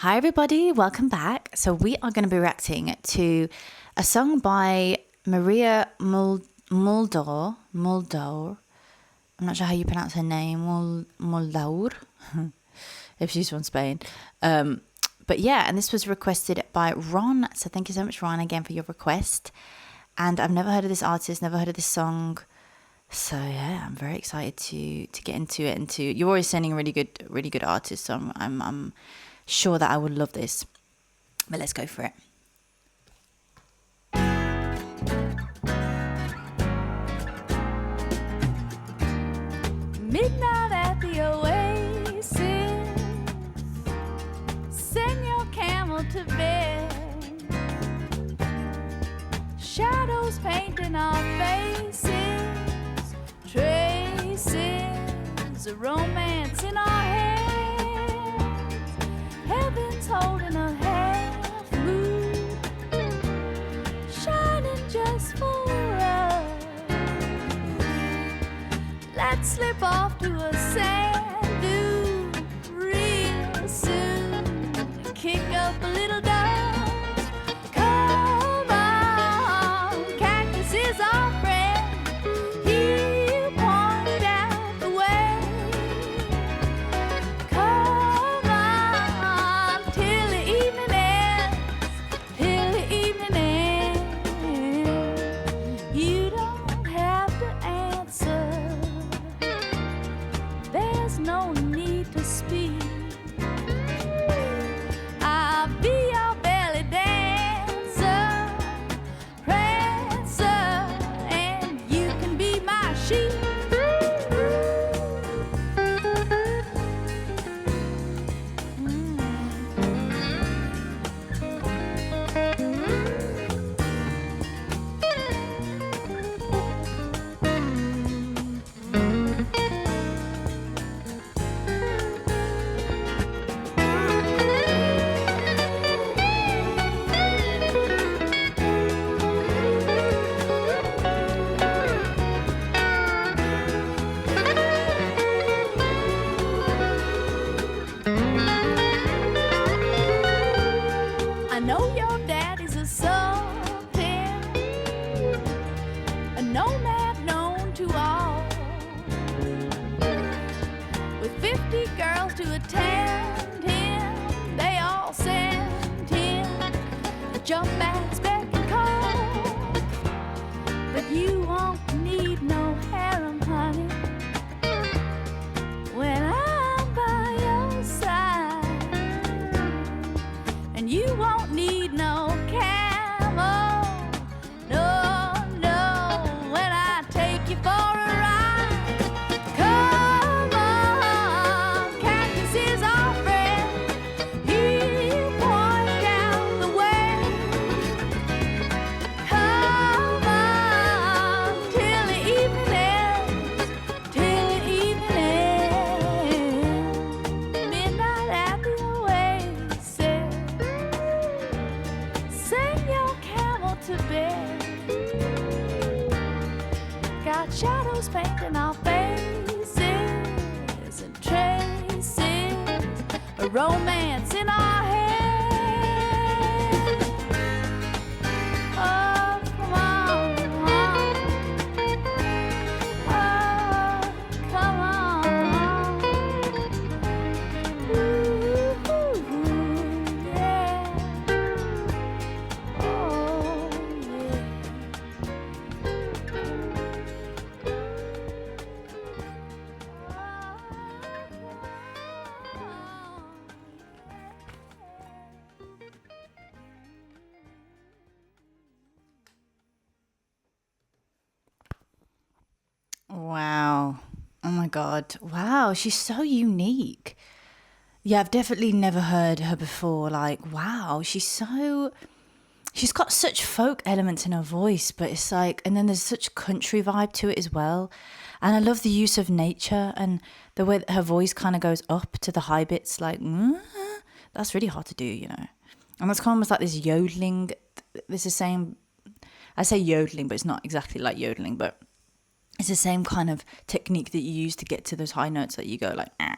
Hi everybody, welcome back. So we are going to be reacting to a song by Maria Muldaur. I'm not sure how you pronounce her name. Muldaur, if she's from Spain. But yeah, and this was requested by Ron. So thank you so much, Ron, again for your request. And I've never heard of this artist, never heard of this song. So yeah, I'm very excited to get into it and you're always sending really good artists. So I'm sure that I would love this. But let's go for it. Midnight at the Oasis, send your camel to bed. Shadows painting our faces, traces of romance in our hands. Heaven's holding a half moon, shining just for us. Let's slip off to a sand dune real soon. Kick up a little dust. Come on, cactus is our friend. He'll point out the way. Come on, till the evening ends. Till the evening ends. You don't have to answer. There's no need to speak. I'll be your belly dancer, prancer, and you can be my sheep. I know your daddy's a sultan, a nomad known to all, with 50 girls to attend him. They all send him a jump back spec and call. But you won't need no harem, honey, when I'm by your side. And you won't need no camel, no, when I take you for a ride. Come on, cactus is our friend. He'll point out the way. Come on, till the evening ends, till the evening ends. Midnight at the Oasis, send your camel to bed. Got shadows painting our faces and traces of romance in our head. Oh, come on. Oh, come on. Ooh, yeah. Oh, yeah. Wow. Oh my God. Wow. She's so unique. Yeah, I've definitely never heard her before. Like, wow. She's got such folk elements in her voice, but it's like, and then there's such country vibe to it as well. And I love the use of nature and the way that her voice kind of goes up to the high bits. Like, that's really hard to do, you know. And that's kind of almost like this yodeling. It's the same. I say yodeling, but it's not exactly like yodeling, but it's the same kind of technique that you use to get to those high notes that you go like, ah.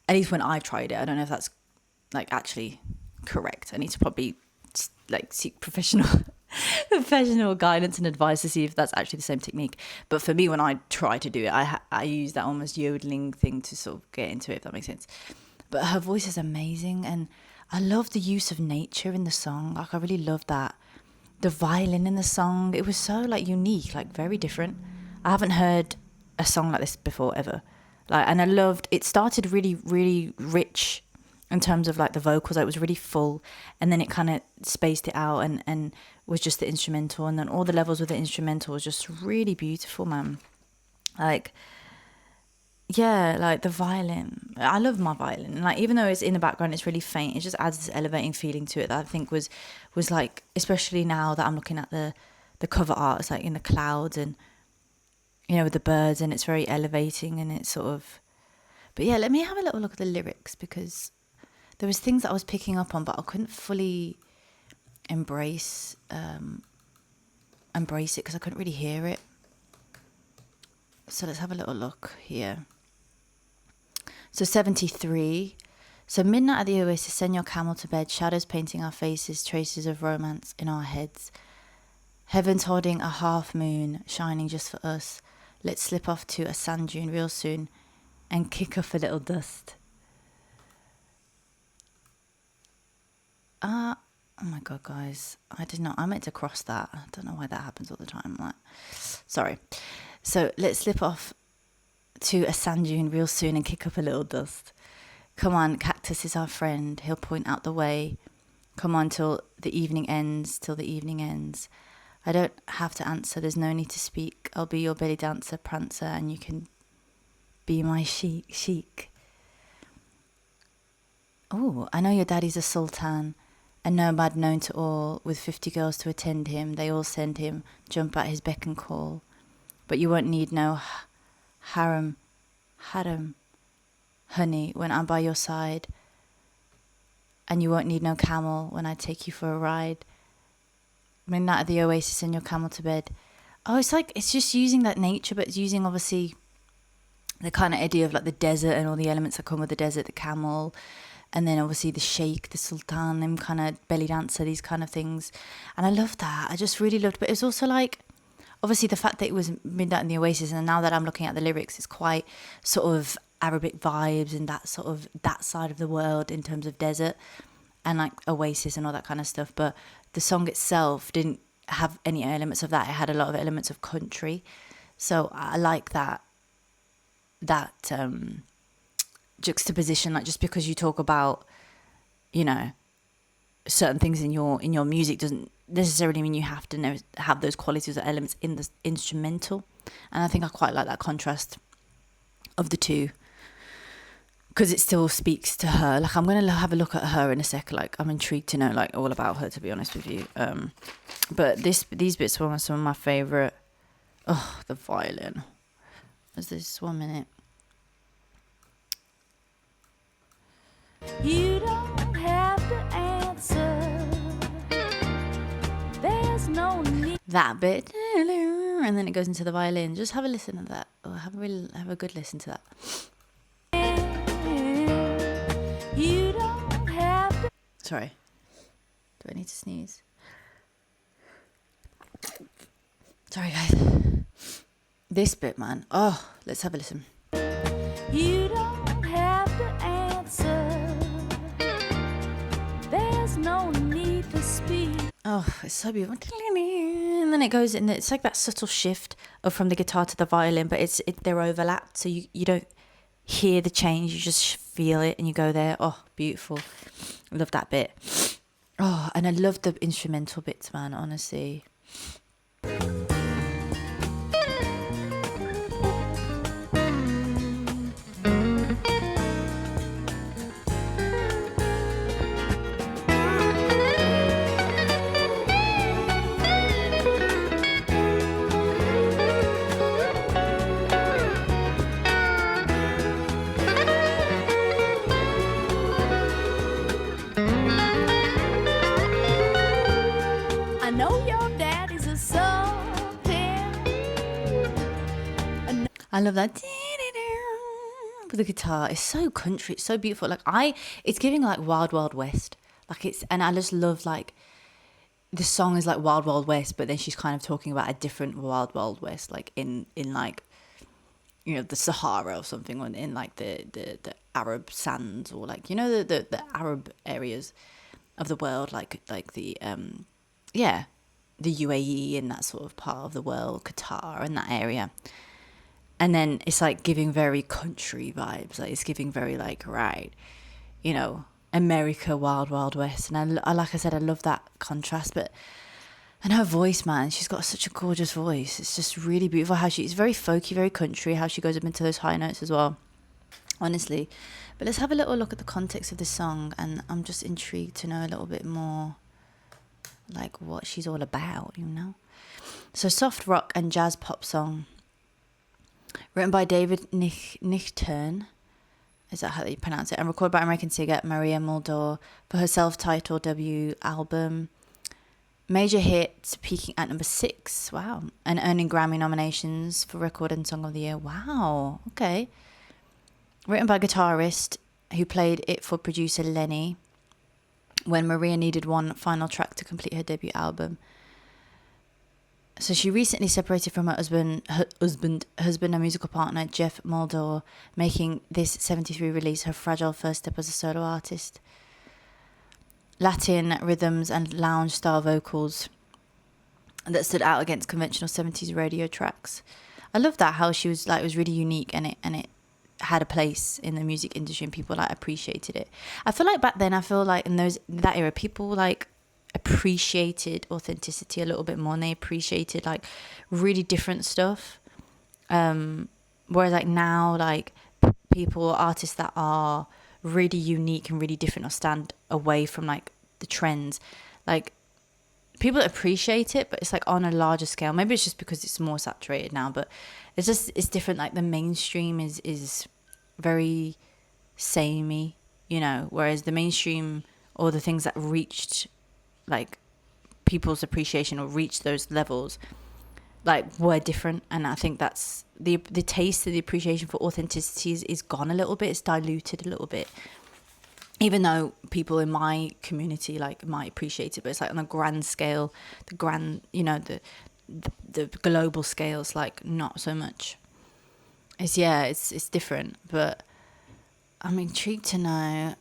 At least when I tried it. I don't know if that's like actually correct. I need to probably like seek professional guidance and advice to see if that's actually the same technique. But for me, when I try to do it, I use that almost yodeling thing to sort of get into it, if that makes sense. But her voice is amazing, and I love the use of nature in the song. Like I really love that. The violin in the song, it was so like unique, like very different. I haven't heard a song like this before ever. Like, and I loved it. Started really, really rich in terms of like the vocals. Like, it was really full, and then it kind of spaced it out and was just the instrumental, and then all the levels with the instrumental was just really beautiful, man. Like, yeah, like the violin. I love my violin. Like, even though it's in the background, it's really faint. It just adds this elevating feeling to it that I think was like, especially now that I'm looking at the cover art, it's like in the clouds and, you know, with the birds, and it's very elevating, and it's sort of. But yeah, let me have a little look at the lyrics, because there was things that I was picking up on, but I couldn't fully embrace it because I couldn't really hear it. So let's have a little look here. So 73. So midnight at the Oasis, send your camel to bed, shadows painting our faces, traces of romance in our heads. Heaven's holding a half moon, shining just for us. Let's slip off to a sand dune real soon and kick off a little dust. Oh my God, guys. I meant to cross that. I don't know why that happens all the time. Like, sorry. So let's slip off to a sand dune real soon and kick up a little dust. Come on, cactus is our friend. He'll point out the way. Come on till the evening ends, I don't have to answer. There's no need to speak. I'll be your belly dancer, prancer, and you can be my chic. Oh, I know your daddy's a sultan, a nomad known to all, with 50 girls to attend him. They all send him, jump at his beck and call. But you won't need no harem, honey, when I'm by your side. And you won't need no camel when I take you for a ride. Midnight at the Oasis, send your camel to bed. Oh, it's like, it's just using that nature, but it's using obviously the kind of idea of like the desert and all the elements that come with the desert, the camel, and then obviously the sheikh, the sultan, them kind of belly dancer, these kind of things. And I love that. I just really loved, but it was also like, obviously the fact that it was midnight in the Oasis, and now that I'm looking at the lyrics, it's quite sort of Arabic vibes and that sort of, that side of the world in terms of desert and like Oasis and all that kind of stuff. But the song itself didn't have any elements of that. It had a lot of elements of country. So I like that juxtaposition, like, just because you talk about, you know, certain things in your music doesn't necessarily mean you have to have those qualities or elements in the instrumental. And I think I quite like that contrast of the two, because it still speaks to her. Like, I'm going to have a look at her in a sec. Like, I'm intrigued to know, like, all about her, to be honest with you. But these bits were some of my favourite. Oh, the violin. There's this 1 minute. You don't have to answer. There's no need. That bit. And then it goes into the violin. Just have a listen to that. Or have a good listen to that. You don't have to. Sorry. Do I need to sneeze? Sorry, guys. This bit, man. Oh, let's have a listen. You don't have to answer. There's no need to speak. Oh, it's so beautiful. And then it goes, and it's like that subtle shift from the guitar to the violin, but they're overlapped, so you don't hear the change, you just feel it and you go there. Oh, beautiful. I love that bit. Oh, and I love the instrumental bits, man, honestly. I know your daddy's a sultan. I love that. with the guitar is so country. It's so beautiful. It's giving like Wild Wild West. And I just love like the song is like Wild Wild West, but then she's kind of talking about a different Wild Wild West, like in like, the Sahara or something, or in like the Arab sands, or like, the Arab areas of the world, like the the UAE and that sort of part of the world, Qatar and that area. And then it's like giving very country vibes. Like it's giving very like, right, America, Wild Wild West. And I like I said, I love that contrast. And her voice, man, she's got such a gorgeous voice. It's just really beautiful how it's very folky, very country, how she goes up into those high notes as well, honestly. But let's have a little look at the context of this song, and I'm just intrigued to know a little bit more like what she's all about, So soft rock and jazz pop song, written by David Nichtern, is that how you pronounce it, and recorded by American singer Maria Muldaur for her self-titled debut album. Major hit, peaking at number 6. Wow. And earning Grammy nominations for Record and Song of the Year. Wow. Okay. Written by guitarist who played it for producer Lenny when Maria needed one final track to complete her debut album. So she recently separated from her husband and musical partner Jeff Muldaur, making this 73 release her fragile first step as a solo artist. Latin rhythms and lounge-style vocals that stood out against conventional 70s radio tracks. I love that, how she was like, it was really unique, and it had a place in the music industry, and people like appreciated it. I feel like back then, in that era, people like appreciated authenticity a little bit more, and they appreciated like really different stuff. Whereas like now, like people, artists that are really unique and really different, or stand away from like the trends, like people appreciate it, but it's like on a larger scale. Maybe it's just because it's more saturated now, but it's different. Like the mainstream is very samey, whereas the mainstream, or the things that reached like people's appreciation or reached those levels, like were different. And I think that's the taste of the appreciation for authenticity is gone a little bit. It's diluted a little bit, even though people in my community like might appreciate it, but it's like on a grand scale, the global scale, it's like not so much. It's different. But I'm intrigued to know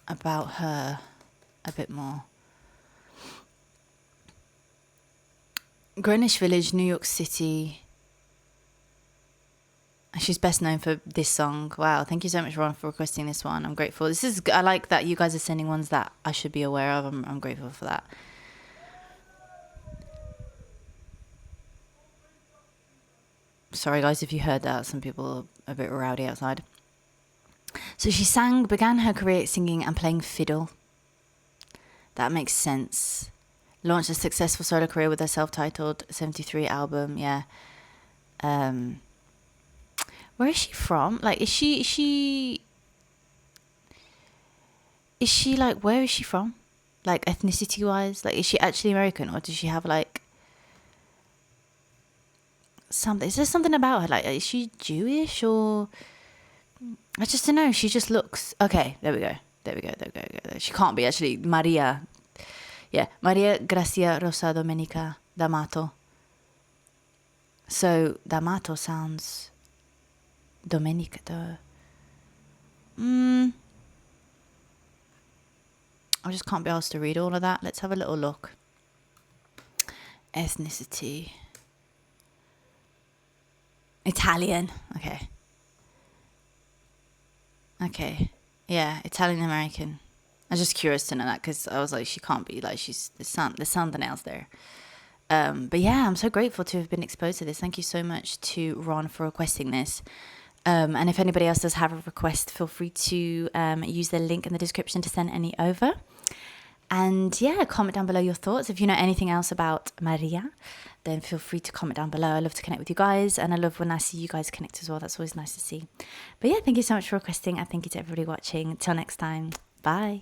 about her a bit more. Greenwich Village, New York City. She's best known for this song. Wow, thank you so much, Ron, for requesting this one. I'm grateful. I like that you guys are sending ones that I should be aware of. I'm grateful for that. Sorry, guys, if you heard that. Some people are a bit rowdy outside. So she began her career singing and playing fiddle. That makes sense. Launched a successful solo career with her self-titled 73 album. Yeah. Where is she from? Like, is she like, where is she from? Like, ethnicity wise? Like, is she actually American, or does she have like something? Is there something about her? Like, is she Jewish, or I just don't know. She just looks okay. There we go. She can't be actually. Maria Gracia Rosa Domenica D'Amato. So D'Amato sounds Domenica though. I just can't be asked to read all of that. Let's have a little look. Ethnicity. Italian. Okay. Yeah, Italian American. I was just curious to know that, because I was like, she can't be like, there's something else there. But yeah, I'm so grateful to have been exposed to this. Thank you so much to Ron for requesting this. And if anybody else does have a request, feel free to use the link in the description to send any over. And yeah, comment down below your thoughts. If you know anything else about Maria, then feel free to comment down below. I love to connect with you guys, and I love when I see you guys connect as well. That's always nice to see. But yeah, thank you so much for requesting, and thank you to everybody watching. Till next time, bye.